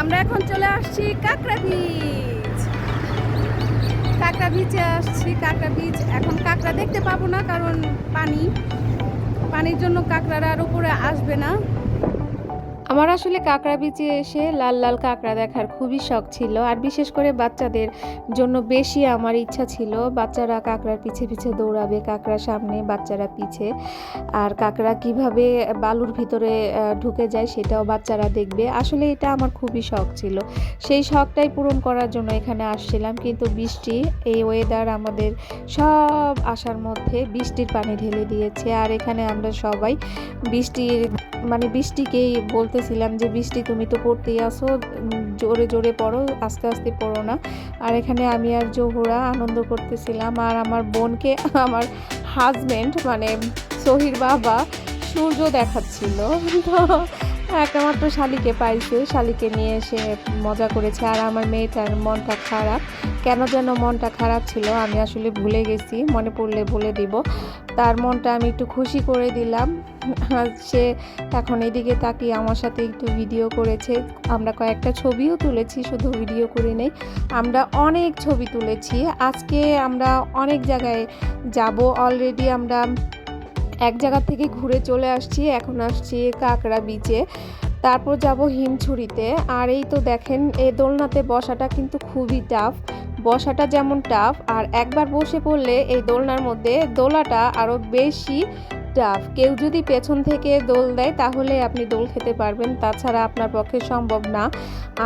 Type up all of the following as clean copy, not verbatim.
আমরা এখন চলে আসছি কাঁকড়া বিচ। কাঁকড়া বিচে আসছি। কাঁকড়া বিচ এখন কাঁকড়া দেখতে পাবো না, কারণ পানির জন্য কাঁকড়ারা আর উপরে আসবে না। আমার আসলে কাঁকড়া বিচে এসে লাল লাল কাঁকড়া দেখার খুবই শখ ছিল, আর বিশেষ করে বাচ্চাদের জন্য বেশি আমার ইচ্ছা ছিল। বাচ্চারা কাঁকড়ার পিছে পিছে দৌড়াবে, কাঁকড়ার সামনে বাচ্চারা পিছে, আর কাঁকড়া কিভাবে বালুর ভিতরে ঢুকে যায় সেটাও বাচ্চারা দেখবে। আসলে এটা আমার খুবই শখ ছিল, সেই শখটাই পূরণ করার জন্য এখানে আসছিলাম। কিন্তু বৃষ্টি, এই ওয়েদার আমাদের সব আশার মধ্যে বৃষ্টির পানি ঢেলে দিয়েছে। আর এখানে আমরা সবাই বৃষ্টিকেই বলতেছিলাম যে বৃষ্টি তুমি তো পড়তেই আসো, জোরে জোরে পড়ো, আস্তে আস্তে পড়ো না। আর এখানে আমি আর জোহরা আনন্দ করতেছিলাম, আর আমার বোনকে আমার হাজবেন্ড সহির বাবা সূর্য দেখাচ্ছিল। তো একটা মাত্র শালিকে পাইছে, শালিকে নিয়ে এসে মজা করেছে। আর আমার মেয়েটার মনটা খারাপ, কেন যেন মনটা খারাপ ছিল, আমি আসলে ভুলে গেছি, মনে পড়লে বলে দিব। তার মনটা আমি একটু খুশি করে দিলাম। সে এখন এদিকে তাকিয়ে আমার সাথে একটু ভিডিও করেছে। আমরা কয়েকটা ছবিও তুলেছি, শুধু ভিডিও করে নেই, আমরা অনেক ছবি তুলেছি। আজকে আমরা অনেক জায়গায় যাব। অলরেডি আমরা এক জায়গা থেকে ঘুরে চলে আসছি, এখন আসছি কাঁকড়া বিচে, তারপর যাব হিমছড়িতে। আর এই তো দেখেন, এই দোলনাতে বসাটা কিন্তু খুবই টাফ। বসাটা যেমন টাফ, আর একবার বসে পড়লে এই দোলনার মধ্যে দোলাটা আরও বেশি টাফ। কেউ যদি পেছন থেকে দোল দেয় তাহলে আপনি দোল খেতে পারবেন, তাছাড়া আপনার পক্ষে সম্ভব না।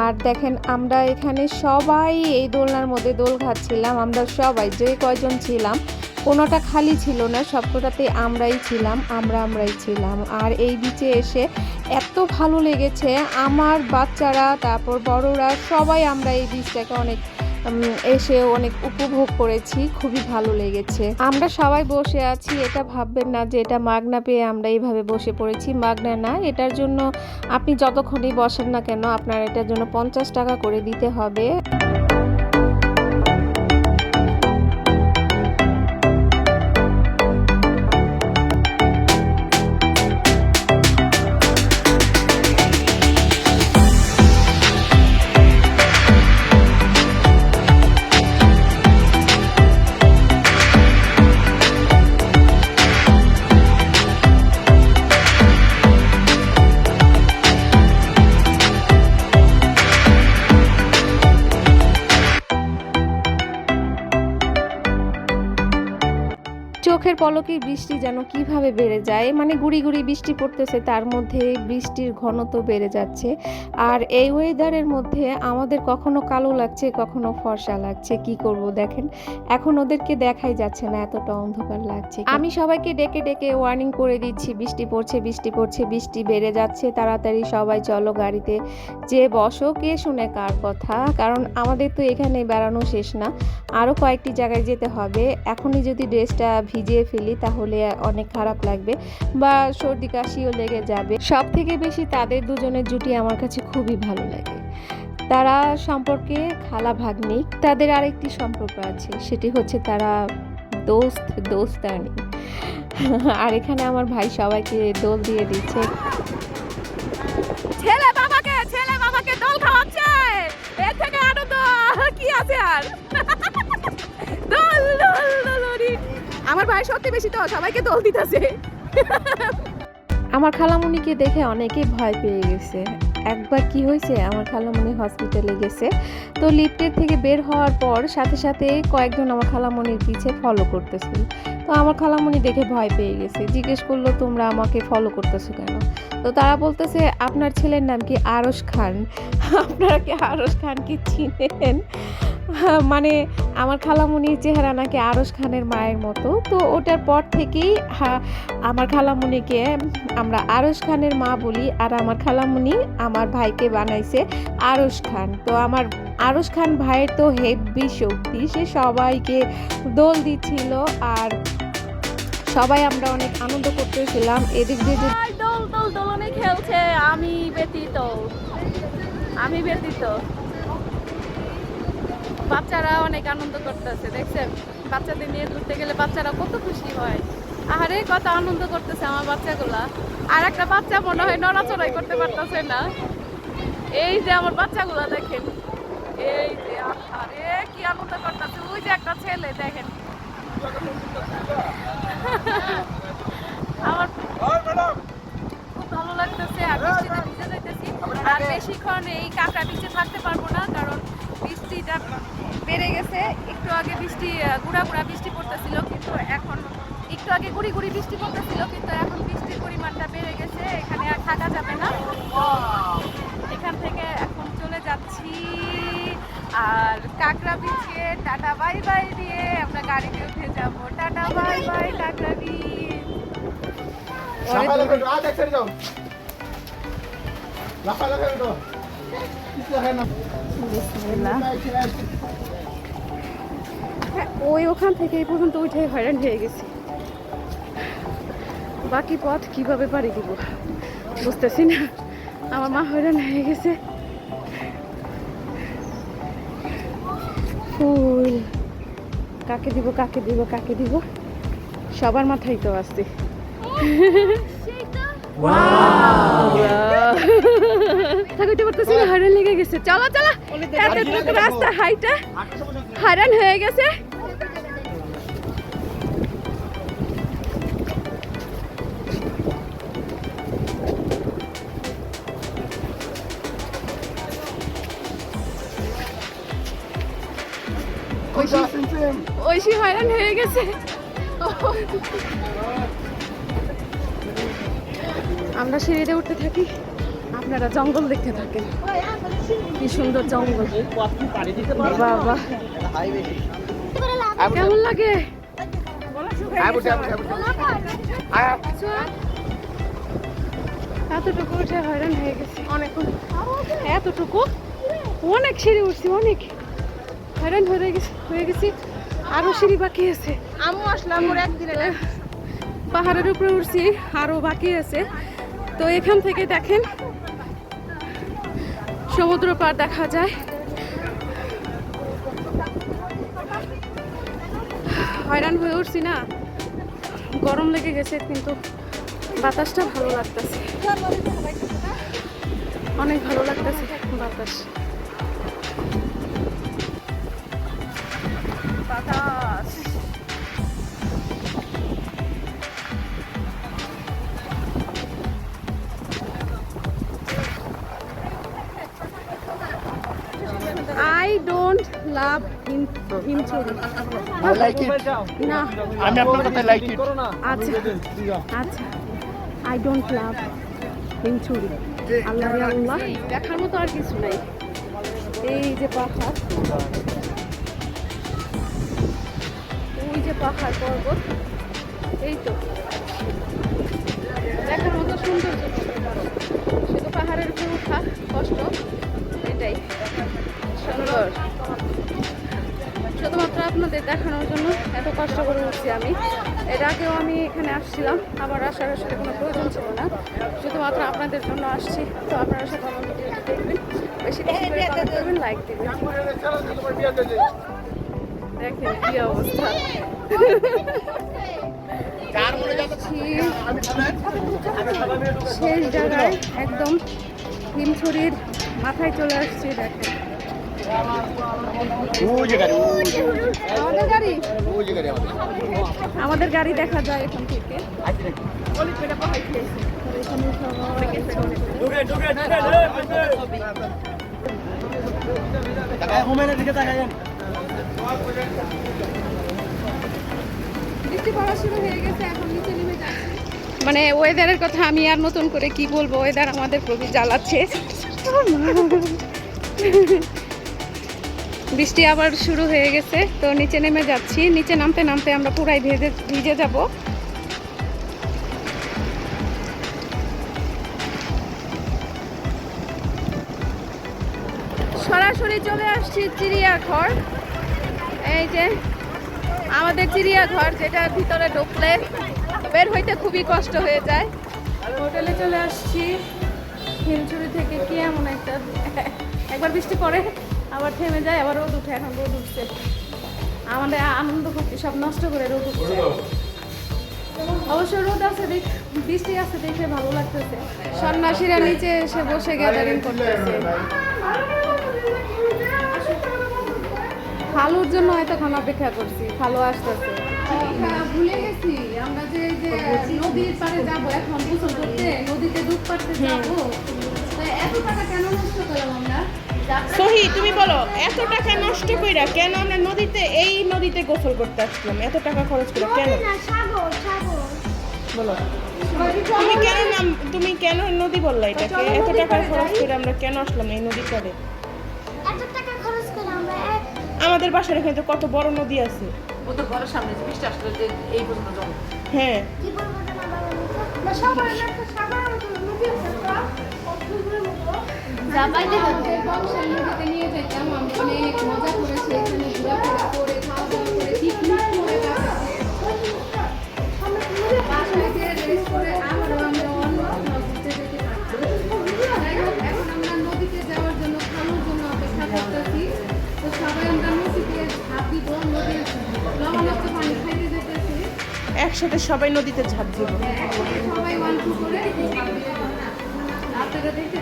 আর দেখেন, আমরা এখানে সবাই এই দোলনার মধ্যে দোল খাচ্ছিলাম। আমরা সবাই যে কয়জন ছিলাম, কোনোটা খালি ছিল না, সবকটাতে আমরাই ছিলাম। আর এই বিচে এসে এত ভালো লেগেছে, আমার বাচ্চারা তারপর বড়রা সবাই আমরা এই বিচটাকে এসে অনেক উপভোগ করেছি, খুবই ভালো লেগেছে। আমরা সবাই বসে আছি, এটা ভাববেন না যে এটা মাগনা পেয়ে আমরা এইভাবে বসে পড়েছি, মাগনা না। এটার জন্য আপনি যতক্ষণই বসেন না কেন, আপনার এটার জন্য 50 টাকা করে দিতে হবে। চোখের পলকে বৃষ্টি যেন কিভাবে বেড়ে যায়, গুড়ি গুড়ি বৃষ্টি পড়তেছে, তার মধ্যে বৃষ্টির ঘনত্ব বেড়ে যাচ্ছে। আর এই ওয়েদারের মধ্যে আমাদের কখনো কালো লাগছে, কখনো ফর্সা লাগছে। কি করব দেখেন, এখন ওদেরকে দেখাই যাচ্ছে না, এতটা অন্ধকার লাগছে। আমি সবাইকে ডেকে ডেকে ওয়ার্নিং করে দিচ্ছি, বৃষ্টি পড়ছে, বৃষ্টি বেড়ে যাচ্ছে, তাড়াতাড়ি সবাই চলো গাড়িতে যে বসো। কে শুনে কার কথা, কারণ আমাদের তো এখানে বেড়ানো শেষ না, আরও কয়েকটি জায়গায় যেতে হবে। এখনই যদি ড্রেসটা ভিজিয়ে ফেলি তাহলে অনেক খারাপ লাগবে, বা সর্দি কাশিও লেগে যাবে। সব থেকে বেশি তাদের দুজনের জুটি আমার কাছে খুবই ভালো লাগে। তারা সম্পর্কে খালা ভাগ্নি, তাদের আরেকটি সম্পর্ক আছে, সেটি হচ্ছে তারা দোস্তানি। আর এখানে আমার ভাই সবাইকে দোল দিয়ে দিচ্ছে। ছেলে বাবাকে দোল খাওয়াচ্ছে, এর থেকে আনন্দ কি আছে আর। আমার ভাই সত্যি বেশি তো সবাইকে দোল দিতেছে। আমার খালামুনিকে দেখে অনেকেই ভয় পেয়ে গেছে। একবার কি হয়েছে, আমার খালামুনি হসপিটালে গেছে, তো লিফটের থেকে বের হওয়ার পর সাথে সাথে কয়েকজন আমার খালামুনির পিছে ফলো করতেছিল। তো আমার খালামুনি দেখে ভয় পেয়ে গেছে, জিজ্ঞেস করলো তোমরা আমাকে ফলো করতেছো কেন? তো তারা বলতেছে আপনার ছেলের নাম কি আরশ খান, আপনারা কি আরশ খানকে চিনেন? আমার খালামুনির চেহারা নাকি আরশ খানের মায়ের মতো। তো ওটার পর থেকেই আমার খালামুনিকে আমরা আরশ খানের মা বলি, আর আমার খালামুনি আমার ভাইকে বানাইছে আরশ খান। তো আমার আরশ খান ভাইয়ের তো হেভি শক্তি, সে সবাইকে দোল দিচ্ছিল, আর সবাই আমরা অনেক আনন্দ করতেছিলাম। এদিক দিয়ে দোলনে খেলছে, আমি ব্যতীত বাচ্চারা অনেক আনন্দ করতেছে। দেখছেন, বাচ্চাদের নিয়ে ঘুরতে গেলে বাচ্চারা কত খুশি হয়। আরে কত আনন্দ করতেছে আমার বাচ্চাগুলা। আর একটা বাচ্চা মনে হয় নড়াচড়াই করতে পারতেছে না। এই যে আমার বাচ্চাগুলো দেখেন, এই যে আরে কি আনন্দ করতেছে। ওই যে একটা ছেলে দেখেন, আমার খুব ভালো লাগতেছে। আর বৃষ্টিতে ভিজে যাইতেছি, আর বেশিক্ষণ এই কাঁকড়া নিচে থাকতে পারবো না, কারণ বৃষ্টিটা বেড়ে গেছে। একটু আগে বৃষ্টি গুড়া গুড়া বৃষ্টি পড়তেছিল, কিন্তু এখন একটু আগে গুড়ি গুড়ি বৃষ্টি পড়তেছিল, কিন্তু এখন বৃষ্টির পরিমাণটা বেড়ে গেছে, এখানে আর থাকা যাবে না। তো এখান থেকে এখন চলে যাচ্ছি, আর কাঁকড়া বিচে টাটা বাই বাই দিয়ে আমরা গাড়িতে উঠে যাবো। টাটা বাই বাই কাঁকড়া বিচ। ওই ওখান থেকে এই পর্যন্ত উঠে হয়রান হয়ে গেছি, বাকি পথ কিভাবে পাড়ি দিব বুঝতেছি না। আমার মা হয়রান হয়ে গেছে। ফুল কাকে দিব, কাকে দিব, কাকে দিব, সবার মাথায় তো আসছে। থাকতে পারতেছি না, হয়রান লেগে গেছে। চলো চলো, এতটুকু রাস্তা হাইটা হয়রান হয়ে গেছে। ঐশী হয়রান হয়ে গেছে। আমরা সিঁড়িতে উঠতে থাকি, আপনারা জঙ্গল দেখতে থাকেন। কি সুন্দর জঙ্গল, বাবা কেমন লাগে। এতটুকু উঠে হয়রান হয়ে গেছি অনেকক্ষণ, এতটুকু অনেক সিঁড়ি উঠছি, অনেক হয়রান হয়ে গেছি। আরো সিঁড়ি বাকি আছে। আমিও আসলাম ওর একদিনে, পাহাড়ের উপরে উঠছি, আরো বাকি আছে। তো এখান থেকে দেখেন সমুদ্র পার দেখা যায়। হয়রান হয়ে উঠছি না, গরম লেগে গেছে, কিন্তু বাতাসটা ভালো লাগতেছে, অনেক ভালো লাগতেছে বাতাস। বাতাস I don't love Himchari. I like it. না, আমি আপনার কথা লাইক ইট। আচ্ছা আচ্ছা, I don't love হিমছড়ি। আল্লাহ রে আল্লাহ, দেখার মতো আর কিছু নাই। এই যে পাহাড়, ওই যে পাহাড় পর্বত, এই তো দেখার মতো সৌন্দর্য। শুধু পাহাড়ের উপরে ওঠা কষ্ট, এটাই সুন্দর। শুধুমাত্র আপনাদের দেখানোর জন্য এত কষ্ট করে উঠছি আমি। এর আগেও আমি এখানে আসছিলাম, আমার আসার আসলে কোনো প্রয়োজন ছিল না, শুধুমাত্র আপনাদের জন্য আসছি। তো আপনারা সাথে আমার ভিডিওটি দেখবেন, বেশি বেশি করে কমেন্ট করবেন, লাইক দেবেন। দেখেন কি অবস্থা। শেষ জায়গায় একদম হিমছড়ির মাথায় চলে আসছি। দেখেন আমাদের গাড়ি দেখা যায় এখান থেকে। বৃষ্টি পড়া শুরু হয়ে গেছে, এখন নিচে নেমে যাচ্ছি। মানে ওয়েদারের কথা আমি আর নতুন করে কি বলবো, ওয়েদার আমাদের খুবই জ্বালাচ্ছে। বৃষ্টি আবার শুরু হয়ে গেছে, তো নিচে নেমে যাচ্ছি। নিচে নামতে নামতে আমরা পুরাই ভিজে যাব। সরাসরি চলে আসছি চিড়িয়াঘর। এই যে আমাদের চিড়িয়াঘর, যেটা ভিতরে ঢুকলে বের হইতে খুবই কষ্ট হয়ে যায়। হোটেলে চলে আসছি হিমছড়ি থেকে। কি এমন একটা, একবার বৃষ্টি পড়ে আবার থেমে যায়, আবার রোদ উঠে। এখন রোদ উঠছে, আমাদের আনন্দ করছি সব নষ্ট করে রোদ উঠছে। অবশ্য রোদ আছে বৃষ্টি আছে দেখে ভালো লাগতেছে। সন্ন্যাসীরা নিচে এসে বসে গ্যাদারিং করতেছে। খালুর জন্য এতক্ষণ অপেক্ষা করছি, খালু আসতেছে। ভুলে গেছি আমরা যে নদীর পাড়ে যাবো এখন গোসল করতে, নদীতে ডুব পাড়তে যাবো। এত টাকা কেন নষ্ট করলাম আমরা? সহি তুমি বলো, এত টাকা নষ্ট কইরা কেন আমরা এই নদীতে গোসল করতে আসলাম? এত টাকা খরচ করে কেন বলো? তুমি কেন নদী বললা এটাকে? এত টাকা খরচ করে আমরা কেন আসলাম এই নদী পাড়ে? আমাদের বাসার এখানে তো কত বড় নদী আছে। ও তো ঘরের সামনে বৃষ্টি আসলে যে এই পর্যন্ত জল। হ্যাঁ নদীতে নিয়ে যেতাম, আমি অনেক মজা করেছি এখানে, ঘোরাফেরা করে খাওয়া দাওয়া করে পিকনিক করে বাসায় গিয়ে রেস্ট করে আবারও আমরা অন্য নদীতে যেতে পারতাম। যাই হোক, এখন আমরা নদীতে যাওয়ার জন্য খালুর জন্য অপেক্ষা করতেছি। তো সবাই আমরা নদীতে ঝাঁপ দিব, নদীর লবণাক্ত পানি খাইতে যেতেছি। একসাথে সবাই নদীতে ঝাঁপ দিব। সবাই ওয়ান টু করে আপনারা দেখতে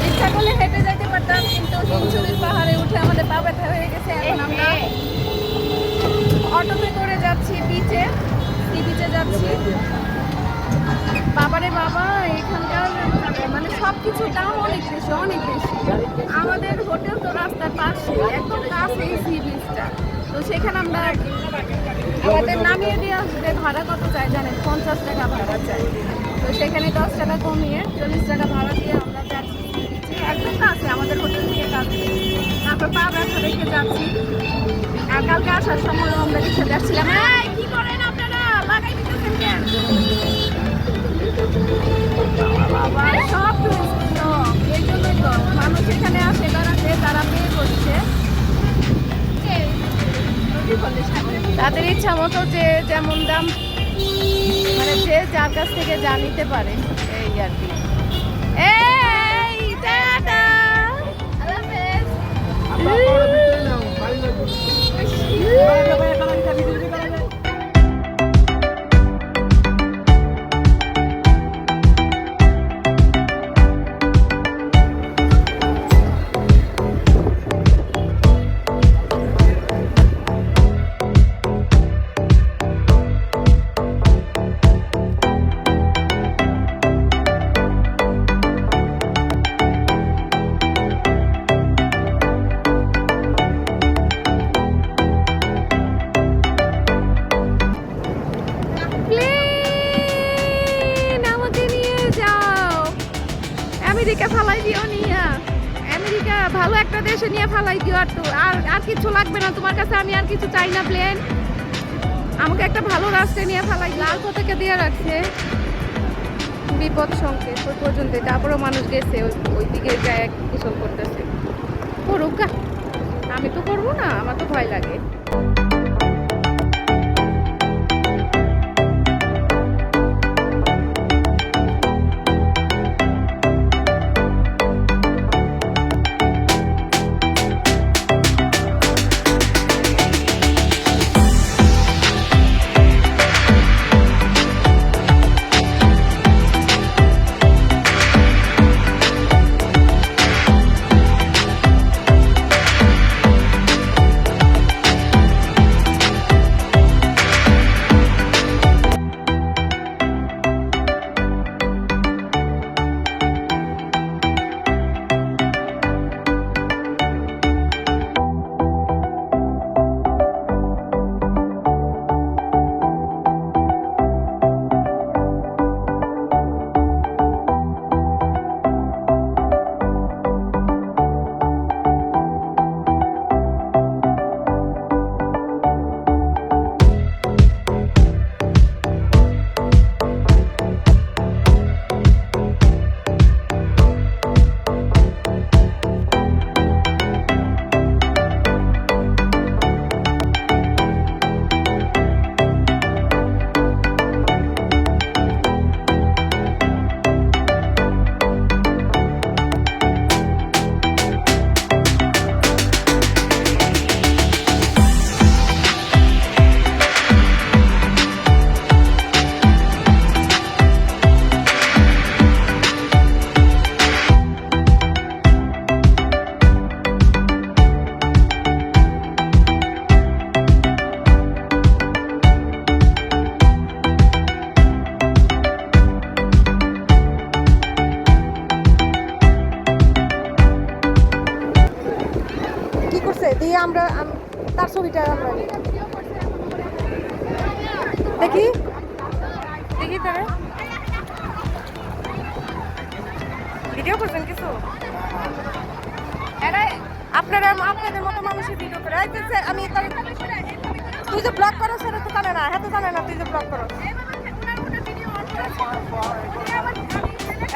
ইচ্ছা করলে হেঁটে যাইতে পারতাম, কিন্তু হিমছড়ির পাহাড়ে উঠে আমাদের পা ব্যথা হয়ে গেছে। এখন আমরা অটোতে করে যাচ্ছি বিচে, সি বিচে যাচ্ছি। বাবারে বাবা, এখানকার মানে সব কিছুর দাম অনেক বেশি, অনেক বেশি। আমাদের হোটেল তো রাস্তার পাশে, একদম কাছে এই সি বিচটা। তো সেখানে আমরা আমাদের নামিয়ে দিয়ে আসবে। ভাড়া কত চাই জানেন? 50 টাকা ভাড়া চাই। তো সেখানে 10 টাকা কমিয়ে 40 টাকা ভাড়া দিয়ে আমরা যাচ্ছি একদম কাছে, আমাদের হোটেল থেকে কাছে। তারপর পা ব্যথা দেখে যাচ্ছি। আর কালকে আসার সময় আমরা রিক্সা যাচ্ছিলাম। কি করেন আপনারা? লাগাই দিতেছেন কেন? বাবা, সব টুরিস্ট, এই জন্যই তো মানুষ এখানে আসে বেড়াতে, তারা পে করছে। তাদের ইচ্ছা মতো যে যেমন দাম, মানে যে যার কাছ থেকে যা নিতে পারে, এই আর কি। এই টাটা, আল্লাহ হাফেজ। আমেরিকা ফালাই দিও নিয়া, আমেরিকা ভালো একটা দেশে নিয়ে ফালাই দিও। আর কিছু লাগবে না তোমার কাছে, আমি আর কিছু চাই না। প্লেন আমাকে একটা ভালো রাস্তায় নিয়ে ফালাই। লাল পতাকা দিয়ে রাখছে, বিপদ সংকেত ওই পর্যন্ত। তারপরেও মানুষ গেছে ওই দিকে যায়, গোসল করতেছে। করুক, আমি তো করবো না, আমার তো ভয় লাগে। আমরা তার ছবিটা আমরা নিই। দেখি দেখি তারা ভিডিও করছেন কিছু আপনারা আপনাদের মতো মানুষের ভিডিও করে আমি তুই যে ব্লগ করো সেটা তো জানে না, হ্যাঁ তো জানে না তুই যে ব্লগ করো।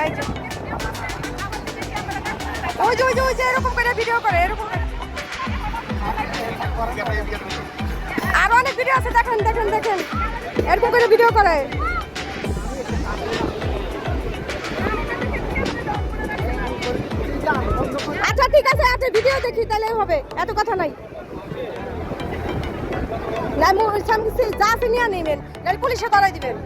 এই যে ওই যে ওই যে ওই যে এরকম করে ভিডিও করে, এরকম আরো অনেক ভিডিও আছে, দেখেন দেখেন দেখেন এরকম করে ভিডিও করে। আচ্ছা ঠিক আছে, আচ্ছা ভিডিও দেখি তাহলে হবে, এত কথা নাই। না যা আছে নিয়ে নেবেন, নাহলে পুলিশে ধরাই দিবেন।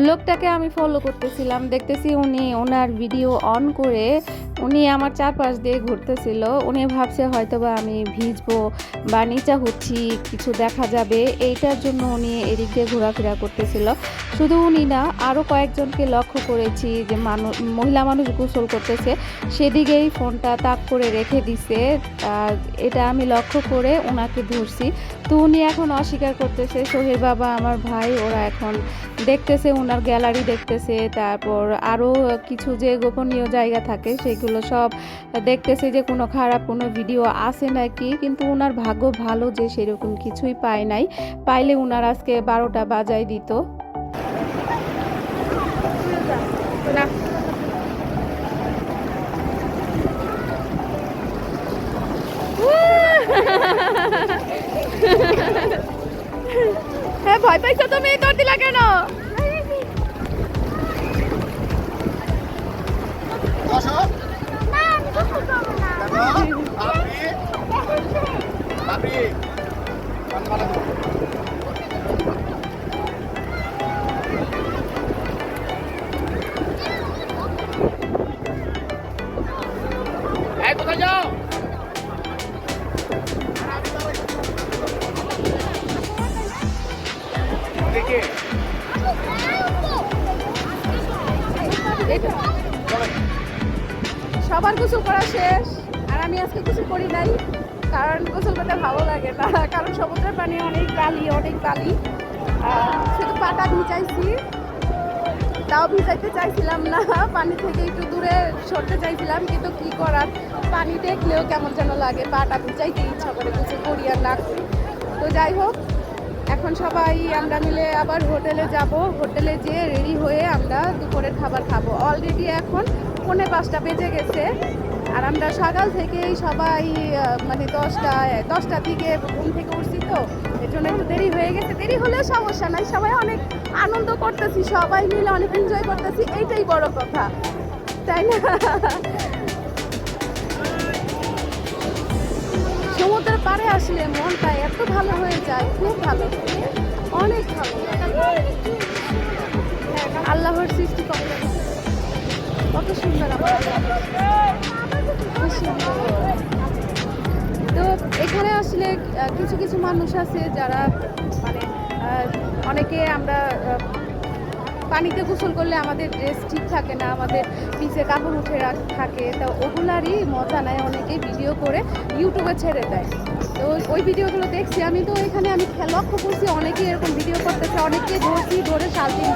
লোকটাকে আমি ফলো করতেছিলাম, দেখতেছি উনি ওনার ভিডিও অন করে উনি আমার চারপাশ দিয়ে ঘুরতেছিল। উনি ভাবছে হয়তো বা আমি ভিজবো বা নিচা হচ্ছি, কিছু দেখা যাবে, এইটার জন্য উনি এদিক দিয়ে ঘোরাফেরা করতেছিল। শুধু উনি না, আরও কয়েকজনকে লক্ষ্য করেছি যে মহিলা মানুষ গোসল করতেছে, সেদিকেই ফোনটা তাক করে রেখে দিছে। এটা আমি লক্ষ্য করে ওনাকে ধরছি। তো উনি এখন অস্বীকার করতেছে। সোহেল বাবা, আমার ভাই, ওরা এখন দেখতেছে, ওনার গ্যালারি দেখতেছে, তারপর আরও কিছু যে গোপনীয় জায়গা থাকে সেগুলো সব দেখতেছে যে কোনো খারাপ কোনো ভিডিও আছে নাকি। কিন্তু ওনার ভাগ্য ভালো যে সেরকম কিছুই পায় নাই, পাইলে ওনার আজকে 12টা বাজায় দিত। হ্যাঁ ভয় পাইছো তুমি, তোর দিলা কেন? কোথায় যাও? দেখি সবার গোসল করা শেষ, আর আমি আজকে গোসল করি নাই, কারণ গোসল করতে ভালো লাগে না, কারণ সমুদ্রের পানি অনেক বালি। শুধু পাটা ভিজাইছি, তাও ভিজাইতে চাইছিলাম না, পানি থেকে একটু দূরে সরতে চাইছিলাম, কিন্তু কি করার, পানি দেখলেও কেমন যেন লাগে, পাটা ভিজাইতে ইচ্ছা করে, গোসল করি আর না করি। তো যাই হোক, এখন সবাই আমরা মিলে আবার হোটেলে যাব। হোটেলে যেয়ে রেডি হয়ে আমরা দুপুরের খাবার খাবো। অলরেডি এখন 4:45 বেজে গেছে, আর আমরা সকাল থেকেই সবাই মানে 10টার দিকে ঘুম থেকে উঠছি, তো এর জন্য একটু দেরি হয়ে গেছে। দেরি হলেও সমস্যা নাই, সবাই অনেক আনন্দ করতেছি, সবাই মিলে অনেক এনজয় করতেছি, এইটাই বড় কথা, তাই না? সমুদ্রের পাড়ে আসলে মনটা এত ভালো হয়ে যায়, খুব ভালো, অনেক ভালো, আল্লাহর সৃষ্টি কত সুন্দর। তো এখানে আসলে কিছু কিছু মানুষ আছে যারা মানে অনেকে আমরা পানিতে গোসল করলে আমাদের ড্রেস ঠিক থাকে না, আমাদের পিছে কাপড় উঠে থাকে, তো ওগুলারই মজা নেয়, অনেকেই ভিডিও করে ইউটিউবে ছেড়ে দেয়। তো ওই ভিডিওগুলো দেখছি আমি, তো এখানে আমি লক্ষ্য করছি অনেকেই এরকম ভিডিও করতেছে, অনেকে ধরে শাল্টিং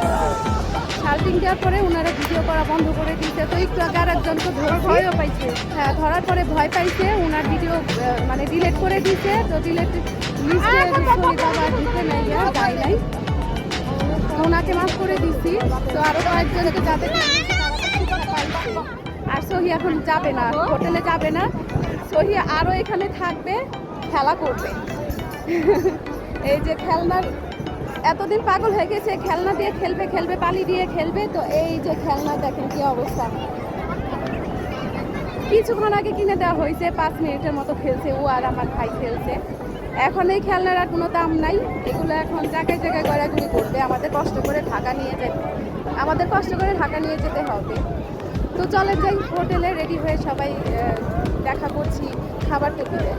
দেওয়ার পরে ওনারা ভিডিও করা বন্ধ করে দিচ্ছে। তো একটু আগে আর একজনকে ভয়ও পাইছে, হ্যাঁ ধরার পরে ভয় পাইছে, ওনার ভিডিও মানে ডিলেট করে দিচ্ছে। তো ডিলেট লিস্টে বাবা দিতে নাই, যায় নাই, ওনাকে মাফ করে দিচ্ছি। তো আরো কয়েকজনকে যাদের আর সহি এখন যাবে না, হোটেলে যাবে না, সহি আরো এখানে থাকবে, খেলা করবে। এই যে খেলনার এতদিন পাগল হয়ে গেছে, খেলনা দিয়ে খেলবে, পানি দিয়ে খেলবে। তো এই যে খেলনা দেখেন কি অবস্থা, কিছুক্ষণ আগে কিনে দেওয়া হয়েছে, 5 মিনিটের মতো খেলছে ও আর আমার ভাই খেলছে। এখন এই খেলনার আর কোনো দাম নাই, এগুলো এখন জায়গায় জায়গায় গড়াগড়ি করবে, আমাদের কষ্ট করে ঢাকা নিয়ে যেতে হবে। তো চলে যাই হোটেলে, রেডি হয়ে সবাই দেখা করছি খাবার টেবিলে।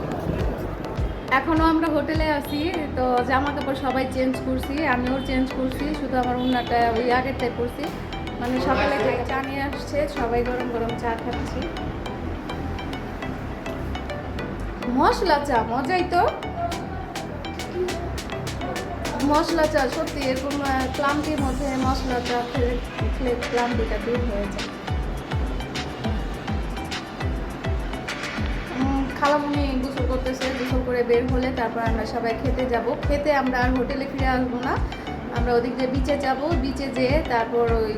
এখনও আমরা হোটেলে আছি, তো জামা কাপড় সবাই চেঞ্জ করছি, আমিও চেঞ্জ করছি, শুধু আমার উন্নাটা ওই আগেরটাই পরছি। মানে সকালে চা নিয়ে আসছে, সবাই গরম গরম চা খাচ্ছি। মশলা চা মজাই তো, মশলা চা সত্যি এরকম ক্লান্তির মধ্যে মশলা চা খেলে ক্লান্তিটা দূর হয়ে যায়। খালামুনি গোসল করতেছে, গোসল করে বের হলে তারপর আমরা সবাই খেতে যাব। খেতে আমরা আর হোটেলে ফিরে আসবো না, আমরা ওদিক দিয়ে বিচে যাব। বিচে যেয়ে তারপর ওই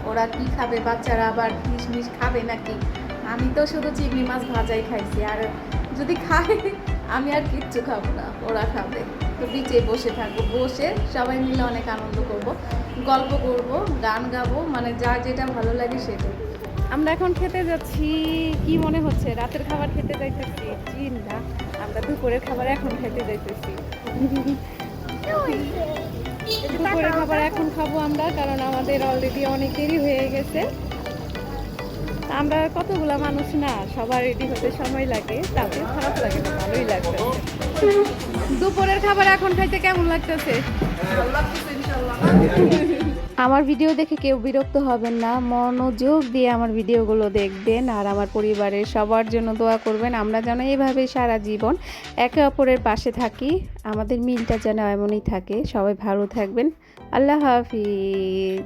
ওরা কি খাবে, বাচ্চারা আবার কিশমিশ খাবে নাকি, আমি তো শুধু চিংড়ি মাছ ভাজাই খাইছি, আর যদি খাই আমি আর কিচ্ছু খাবো না, ওরা খাবে। তো বিচে বসে থাকবো, বসে সবাই মিলে অনেক আনন্দ করব, গল্প করব, গান গাবো, মানে যা যেটা ভালো লাগে সেটাই। আমরা এখন খেতে যাচ্ছি। কি মনে হচ্ছে রাতের খাবার খেতে যাইতেছি? জি না, আমরা দুপুরের খাবার এখন খেতে যাইতেছি। দুপুরের খাবার এখন খাবো আমরা, কারণ আমাদের অলরেডি অনেক দেরি হয়ে গেছে। আমরা কতগুলা মানুষ না, সবার রেডি হতে সময় লাগে, তাতে খারাপ লাগে না, ভালোই লাগবে। দুপুরের খাবার এখন খাইতে কেমন লাগতেছে? ভালো লাগতেছে ইনশাআল্লাহ। আমার ভিডিও দেখে কেউ বিরক্ত হবেন না, মনোযোগ দিয়ে আমার ভিডিওগুলো দেখবেন আর আমার পরিবারের সবার জন্য দোয়া করবেন। আমরা যেন এইভাবে সারা জীবন একে অপরের পাশে থাকি, আমাদের মিলটা যেন এমনই থাকে। সবাই ভালো থাকবেন। আল্লাহ হাফিজ।